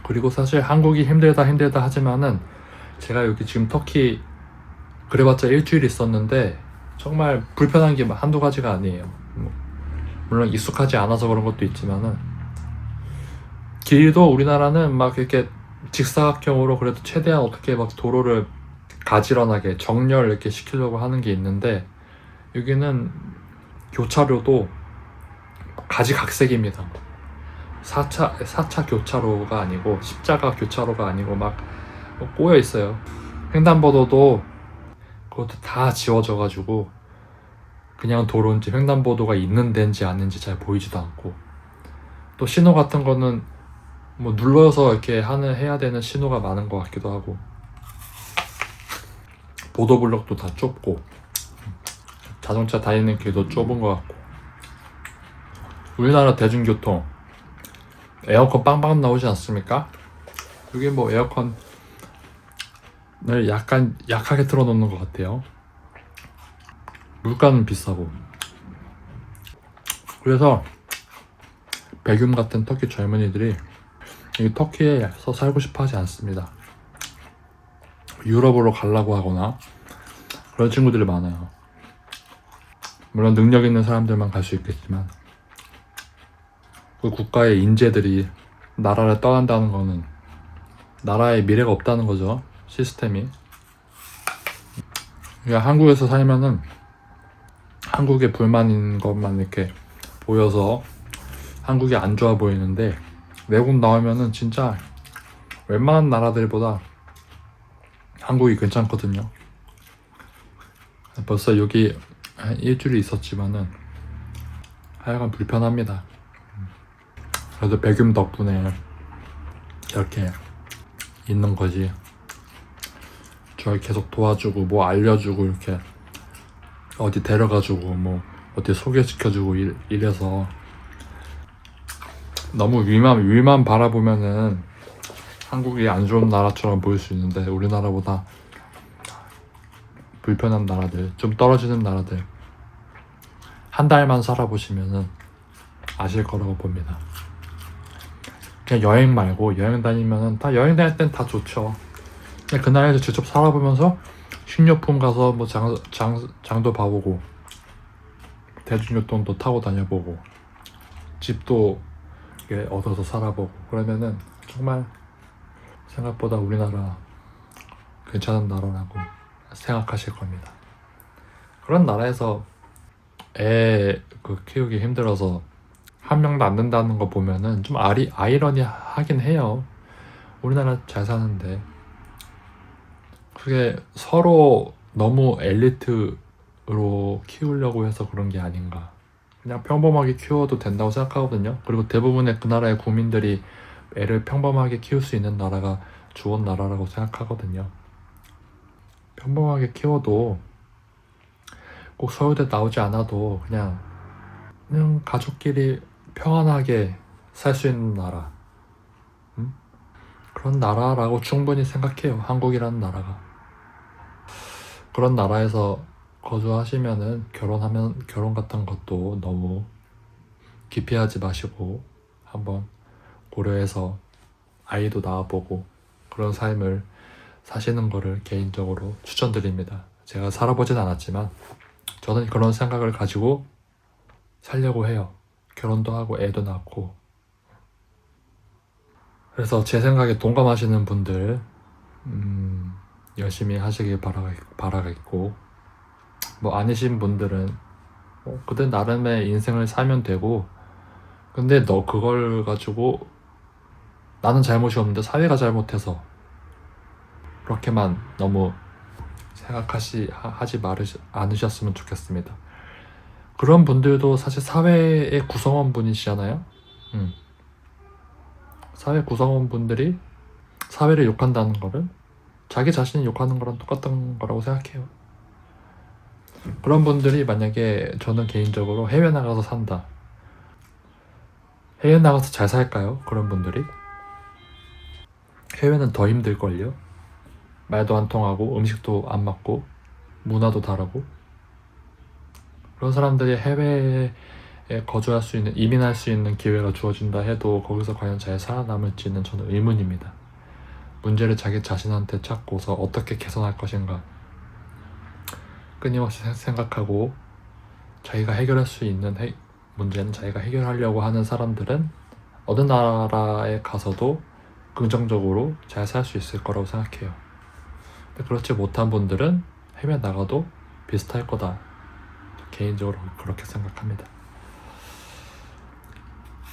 그리고 사실 한국이 힘들다 하지만은 제가 여기 지금 터키 그래봤자 일주일 있었는데 정말 불편한 게 한두 가지가 아니에요. 물론 익숙하지 않아서 그런 것도 있지만은 길도 우리나라는 막 이렇게 직사각형으로 그래도 최대한 어떻게 막 도로를 가지런하게 정렬 이렇게 시키려고 하는 게 있는데 여기는 교차로도 가지각색입니다. 4차 교차로가 아니고 십자가 교차로가 아니고 막 꼬여 있어요. 횡단보도도 그것도 다 지워져 가지고 그냥 도로인지 횡단보도가 있는 데인지 아닌지 잘 보이지도 않고, 또 신호 같은 거는 뭐 눌러서 이렇게 해야 되는 신호가 많은 것 같기도 하고, 보도블록도 다 좁고 자동차 다니는 길도 좁은 것 같고. 우리나라 대중교통 에어컨 빵빵 나오지 않습니까? 여기 뭐 에어컨을 약간 약하게 틀어놓는 것 같아요. 물가는 비싸고. 그래서 백윤 같은 터키 젊은이들이 이 터키에서 살고 싶어 하지 않습니다. 유럽으로 가려고 하거나 그런 친구들이 많아요. 물론 능력 있는 사람들만 갈 수 있겠지만 그 국가의 인재들이 나라를 떠난다는 거는 나라에 미래가 없다는 거죠. 시스템이. 그러니까 한국에서 살면은 한국에 불만인 것만 이렇게 보여서 한국이 안 좋아 보이는데, 외국 나오면은 진짜 웬만한 나라들보다 한국이 괜찮거든요. 벌써 여기 한 일주일 있었지만은 하여간 불편합니다. 그래도 백윤 덕분에 이렇게 있는 거지. 저를 계속 도와주고 뭐 알려주고 이렇게 어디 데려가주고 뭐 어디 소개시켜주고 이래서 너무 위만 바라보면은 한국이 안 좋은 나라처럼 보일 수 있는데, 우리나라보다 불편한 나라들, 좀 떨어지는 나라들 한 달만 살아보시면은 아실 거라고 봅니다. 그냥 여행 말고, 여행 다니면은 다 여행 다닐 땐 다 좋죠. 그냥 그 나라에서 직접 살아보면서 식료품 가서 뭐 장도 봐보고 대중교통도 타고 다녀보고 집도 얻어서 살아보고 그러면은 정말 생각보다 우리나라 괜찮은 나라라고 생각하실 겁니다. 그런 나라에서 애 키우기 힘들어서 한 명도 안 된다는 거 보면은 좀 아이러니하긴 해요. 우리나라 잘 사는데 그게 서로 너무 엘리트로 키우려고 해서 그런 게 아닌가. 그냥 평범하게 키워도 된다고 생각하거든요. 그리고 대부분의 그 나라의 국민들이 애를 평범하게 키울 수 있는 나라가 좋은 나라라고 생각하거든요. 평범하게 키워도 꼭 서울대 나오지 않아도 그냥 가족끼리 평안하게 살 수 있는 나라, 그런 나라라고 충분히 생각해요. 한국이라는 나라가. 그런 나라에서 거주하시면은 결혼 같은 것도 너무 기피하지 마시고 한번 고려해서 아이도 낳아보고 그런 삶을 사시는 거를 개인적으로 추천드립니다. 제가 살아보진 않았지만 저는 그런 생각을 가지고 살려고 해요. 결혼도 하고 애도 낳고. 그래서 제 생각에 동감하시는 분들 열심히 하시길 바라겠고, 뭐 아니신 분들은 그들 나름의 인생을 살면 되고, 근데 너 그걸 가지고 나는 잘못이 없는데 사회가 잘못해서 그렇게만 너무 하지 않으셨으면 좋겠습니다. 그런 분들도 사실 사회의 구성원 분이시잖아요. 사회 구성원 분들이 사회를 욕한다는 거는 자기 자신이 욕하는 거랑 똑같은 거라고 생각해요. 그런 분들이 만약에, 저는 개인적으로 해외 나가서 산다, 해외 나가서 잘 살까요? 그런 분들이? 해외는 더 힘들걸요? 말도 안 통하고 음식도 안 맞고 문화도 다르고. 그런 사람들이 해외에 거주할 수 있는, 이민할 수 있는 기회가 주어진다 해도 거기서 과연 잘 살아남을지는 저는 의문입니다. 문제를 자기 자신한테 찾고서 어떻게 개선할 것인가 끊임없이 생각하고 자기가 해결할 수 있는 문제는 자기가 해결하려고 하는 사람들은 어느 나라에 가서도 긍정적으로 잘 살 수 있을 거라고 생각해요. 근데 그렇지 못한 분들은 해외 나가도 비슷할 거다. 개인적으로 그렇게 생각합니다.